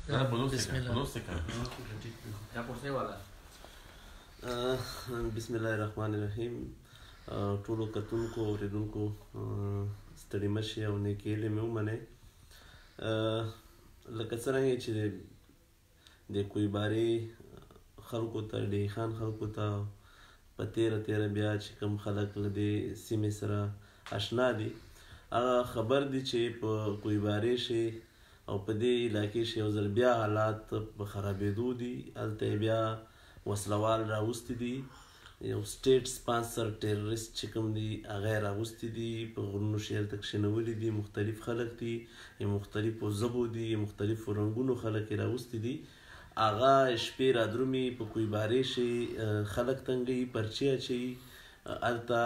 بسم الله الرحمن الرحیم. ټولو کتونکو اوریدونکو ستړي مه شئ او نیکې هیلې مې ومنئ. لکه څرنګه چې د کویبارې خلکو ته ډیهي خان خلکو ته په تیره بیا چې کوم خلک له دې سیمې سره اشنا دي هغه خبر دي چې په کویبارې شي او په دې علاقې شي یو ځل بیا حالات په خرابېدو دي. هلته بیا وسلوال راوستي دي، یو سټیټ سپانسر ټیرریسټ چې کوم دي هغه یې راوستي دي، په غرونو شي هلته کښېنولي دي، مختلف خلک دي، مختلفو ژبو دي، مختلفو رنګونو خلک یې راوستي دي. هغه شپې رادرومي په کویبارې شي خلک تنګوي، پرچې اچوي. هلته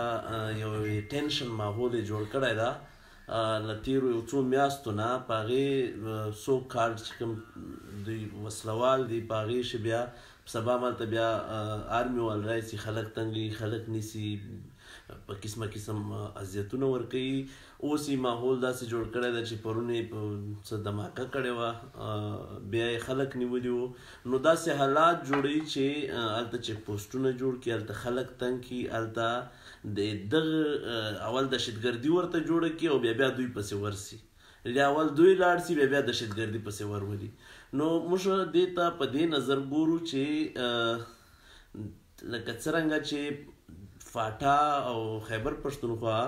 یو ټینشن ماحول یې جوړ کړی ده له تېرو یو څو میاشتو نه. په هغې سو کارډ چې کوم دوی وسلوال دي په هغې شي بیا سبا مالته بیا آرمي وال راشي، خلک تنګوي، خلک نیسي، په قسمه قسم اذیتونه ورکوي. اوس یې ماحول داسې جوړ کړی ده چې پرون یې څه دماکه کړې وه، بیا یې خلک نیولي وو. نو داسې حالات جوړوي چې هلته چیک پوسټونه جوړ کړي، هلته خلک تنګ کړي، هلته د دغه اول دهشتګردي ورته جوړه کړي او بیا دوی پسې ورسي. اول دوی لاړ سي بیا دهشتګردي پسې ورولي. نو موږ دې ته په دې نظر ګورو چې لکه څرنګه چې فاټا او خیبر پښتونخوا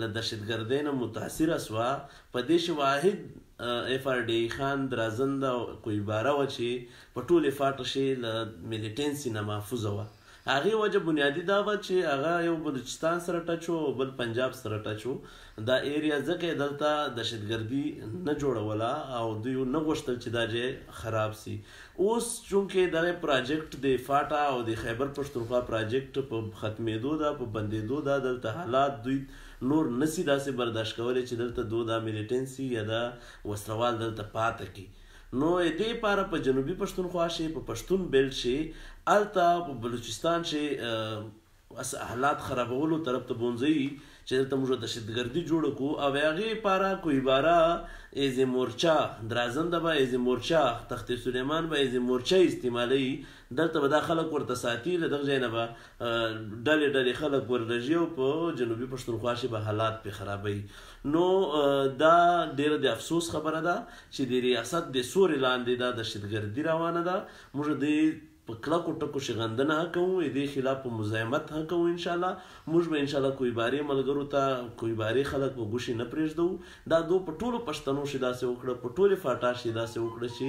له دهشتګردۍ نه متاثره سوه، په دې شي واحد FRDA خان درازنده او کویباره وه چې په ټولې فاټه شي له میلیټنسي نه محفوظه وه. هغې وجه بنیادي دا وه چې هغه یو بلوچستان سره ټچ و او بل پنجاب سره ټچ و. دا ایریا ځکه یې دلته دهشتګردي نه جوړوله او دوی نه غوښتل چې دا ځای خراب سي. اوس چونکې دغه پراجیکټ د فاټا او د خیبر پښتونخوا پراجیکټ په ختمېدو ده، په بندېدو ده، دلته حالات دوی نور نسي داسې برداشت کولی چې دلته دا میلیټنسي یا دا وسلوال دلته پاته کړي. نو دې لپاره په جنوبي پښتونخوا شي، په پښتون بیلټ شي، هلته په بلوچستان شي حالات خرابولو طرف ته بونځوي چې دلته موږ دهشتګردي جوړه کړو. او د هغې لپاره کویباره ایز مورچا، درازنده به ایز مورچا، تخت سلیمان به ایز مورچا استعمالوي. دلته به دا خلک ورته ساتي، له دغه ځای نه به ډلې خلک ورلږي او په جنوبي پښتونخوا شي به حالات پرې خرابوي. نو دا ډېره د افسوس خبره ده چې د ریاست د سوري لاندې دا دهشتګردي روانه ده. موږ د په کلکو ټکو شغندنه کوو، دې خلاف په مزاحمت کوو. انشاءالله موږ به انشاءالله کویبارې ملګرو ته، کویبارې خلک به ګوشي نه پرېږدو. دا په ټولو پښتنو شي داسې وکړه، په ټولې فاټا شي داسې وکړه چې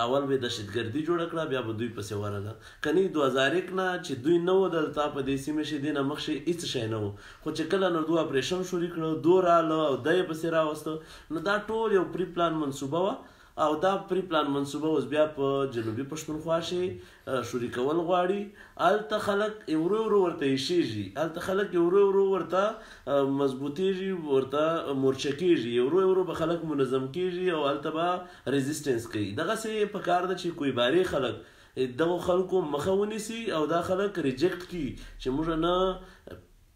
اول به دهشتګردي جوړه کړه بیا به دوی پسې ورغله. که نه 2001 نه چې دوی نه وو دلته په دې سیمې شي، دې نه مخکې هېڅ شی نه وو. خو چې کله نو دوی اپریشن شروع کړه، دو راغله او دی یې پسې راوسته. نو دا ټول یو پری پلان منصوبه وه او دا پری پلان منصوبه اوس بیا په جنوبي پښتونخوا شي شروع کول غواړي. هلته خلک ورو ورو ورته ایښېږي، هلته خلک ورو ورو ورته مضبوطېږي، ورته مورچه کېږي، ورو ورو به خلک منظم کېږي او هلته به ریزسټنس کوي. دغسې پکار ده چې کویبارې خلک دغو خلکو مخه ونیسي او دا خلک ریجکټ کړي چې موږ نه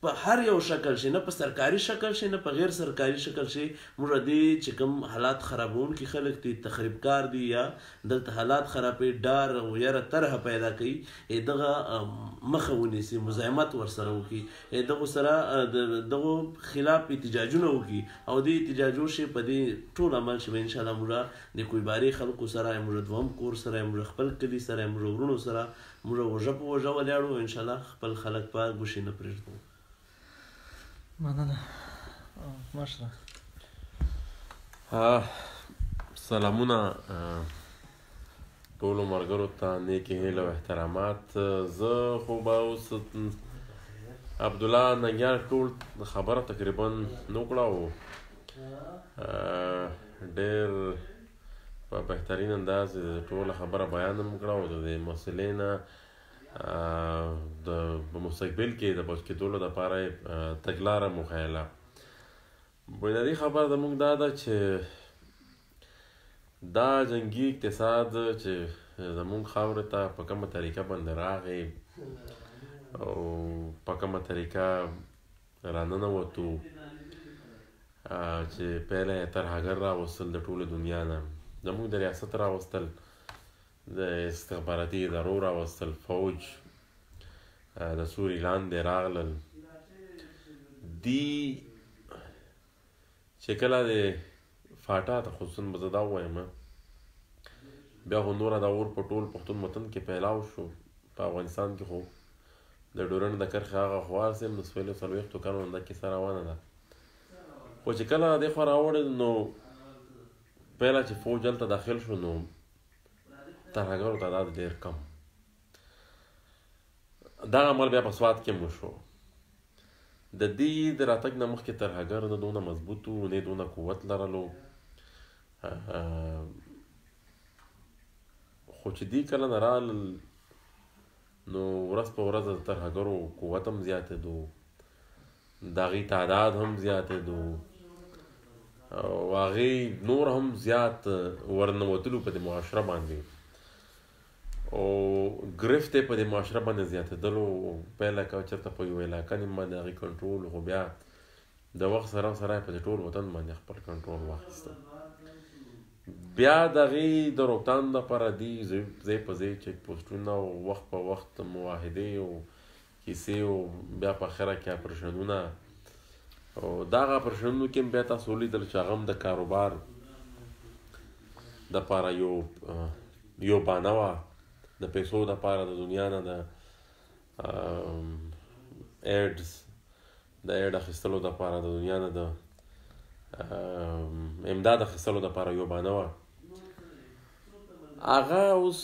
په هر یو شکل شي، نه په سرکاري شکل شي، نه په غیر سرکاري شکل شي، موږ دې چې کوم حالات خرابونکي خلک دي، تخریبکار دي یا دلته حالات خرابوي، ډار او یاره طرحه پیدا کوي، دغه مخه ونیسي، مزاحمت ورسره وکړي، دغو سره دغو خلاف احتجاجونه وکړي او دې احتجاجو شي په دې ټول عمل شي به انشاءالله موږ د کویبارې خلکو سره، موږ دوهم کور سره، موږ خپل کلي سره، موږ ورونو سره، موږ وژه په وژه ولاړو. انشاءالله خپل خلک په ګوشي نه پرېږدو. مننه. ماشره سلامونه ټولو ملګرو ته، نیکې هیلې او احترامات. زه خو به اوس عبدالله ننګیال ټول خبره تقریبا نه وکړه او ډېر په بهترین انداز ټوله خبره بیان هم کړه او د دې مسئلې نه په مستقبل کې د بچ کېدلو دپاره یې تګلاره مخیله. بنیادي خبره زموږ دا ده چې دا جنګي اقتصاد چې زموږ خاورې ته په کومه طریقه باندې راغی او په کومه طریقه راننوتو چې پیله یې طرحګر راوستل د ټولې دنیا نه، زموږ د ریاست راوستل، د استخباراتي ادارو راوستل، فوج د سوري لاندې راغلل. دی چې کله د فاټا ته خصوصا به زه دا ووایم بیا خو نوره دا اور په ټول پښتون وطن کې پیلاو شو. په افغانستان کې خو د ډورنډ د کرښې هغه خوا سیم د 40 کالو نه دا کیسه روانه ده. خو چې کله دې خوا راوړل نو پهله چې فوج هلته داخل شو نو ترهګرو تعداد ډېر کم. دا عمل بیا په سوات کې هم وشو. د دې د راتګ نه مخکې ترهګر نه دونه مضبوط و، نه دونه قوت لرلو. خو چې دې کله نه رالل نو ورځ په ورځ د ترهګرو قوت هم زیاتېدو، د هغې تعداد هم زیاتېدو او هغې نور هم زیات ورننوتلو په دې معاشره باندې او ګرفت یې په دې معاشره باندې زیاتېدلو. پهله که چېرته په یو علاقه نیم باندې هغې کنټرول، خو بیا د وخت سره سره یې په دې ټول وطن باندې خپل کنټرول واخیسته. بیا د هغې د روکتان دپاره دي ځای په ځای چیک پوسټونه او وخت په وخت معاهدې او کیسې او بیا په اخره کې اپریشنونه او دغه اپریشنونو کې هم بیا تاسو ولیدل چې هغه هم د کاروبار دپاره یو بانه وه، د پیسو دپاره د دنیا نه د ایډز د ایډ اخیستلو دپاره د دنیا نه د امداد اخیستلو دپاره یو بانه وه. هغه اوس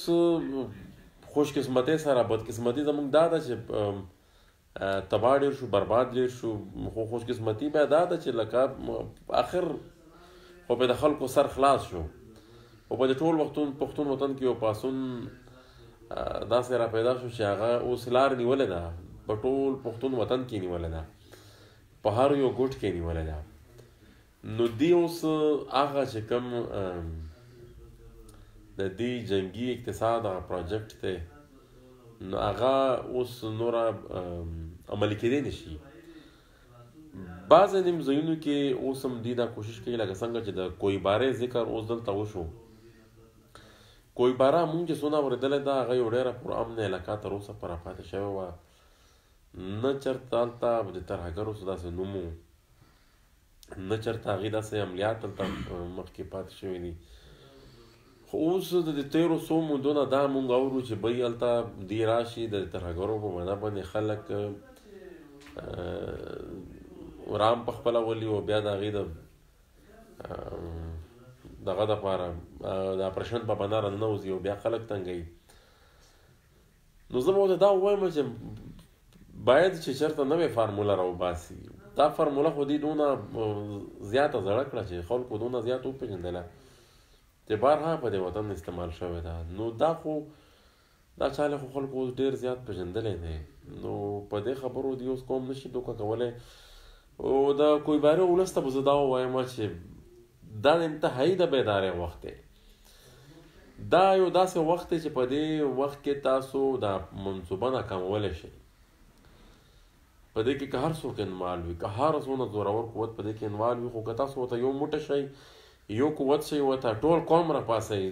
خوش قسمتۍ سره بدقسمتي زموږ دا ده چې تباه ډېر شو، برباد ډېر شو. خو خوش قسمتي بیا دا ده چې لکه آخر خو به د خلکو سر خلاص شو او په دې ټول پښتون وطن کې یو پاڅون داسې را پیدا شو چې هغه اوس لار نیولې ده، په ټول پښتون وطن کې نیولې ده، په هر یو ګوټ کې نیولې ده. نو دی اوس هغه چې کوم د دې جنګي اقتصاد هغه پروجیکټ دی نو هغه اوس نوره عملي کېدی نه شي. بعضې نیم ځایونو کې اوس هم دوی دا کوشش کوي لکه څنګه چې د کویبارې ذکر اوس دلته وشو. کویباره مونږ چې څونه اورېدلی ده هغه یو ډېره پرامنه علاقه تر اوسه پوره پاتې شوې وه، نه چېرته هلته د ترهګرو څه داسې نوم و، نه چېرته هغې داسې عملیات هلته مخکې پاتې شوي دي. خو اوس د تېرو څو مودو نه دا مونږ اورو چې بی هلته دی راشي د ترهګرو په معنا باندې خلک رام په خپله ولي او بیا د هغې دغه دپاره د اپریشن په بنا راننوځي او بیا خلک تنګوي. نو زه به ورته دا ووایم چې باید چې چېرته نوې فارموله راوباسي. دا فارموله خو دې دونه زیاته زړه کړه چې خلکو دونه زیات وپېژندله چې بارها په دې وطن استعمال شوې ده. نو دا خو دا چاله خو خلکو اوس ډېر زیات پېژندلی دی. نو په دې خبرو دې اوس قوم نشي دوکه کولی. او د کویبارې ولس ته به زه دا ووایم چې دا د انتهایي د بیدارۍ وخت دی. دا یو داسې وخت دی چې په دې وخت کې تاسو دا منصوبه ناکامولی شئ. په دې کې که هر څوک انوال وي، که هر څونه زورور قوت په دې کې انوال وي، خو که تاسو ورته یو موټی شئ، یو قوت شئ، ورته ټول قوم راپاڅئ،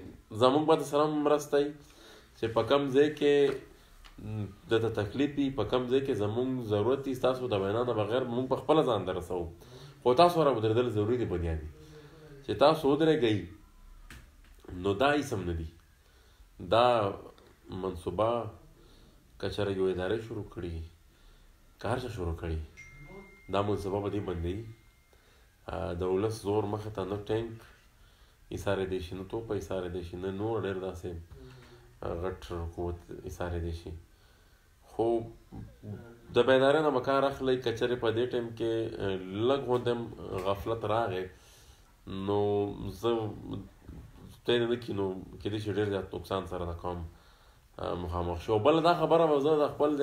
زموږ به سره مرسته وي چې په کوم ځای کې دته تکلیف وي، په کوم ځای کې زموږ ضرورت وي، ستاسو د وینا نه بغیر موږ په خپله ځان ته رسوو. خو تاسو را ودرېدل ضروري دي بنیادي چې تاسو ودرېږئ. نو دا هیڅ هم نه دي. دا منصوبه که چېرې یو ادارې شروع کړي، که هر چا شروع کړي، دا منصوبه به دې بندوي. د ولس زور مخې ته نه ټینک ایسارېدی شي، نه توپ ایسارېدی شي، نه نور ډېر داسې غټ قوت ایسارېدی شي. خو د بیدارۍ نه به کار اخلئ. که چېرې په دې ټایم کې لږ غوندې هم غفلت راغی نو زه تی نه کي نو کېدای شي ډېر زیات نقصان سره د قوم مخامخ شي. او بله دا خبره به زه د خپل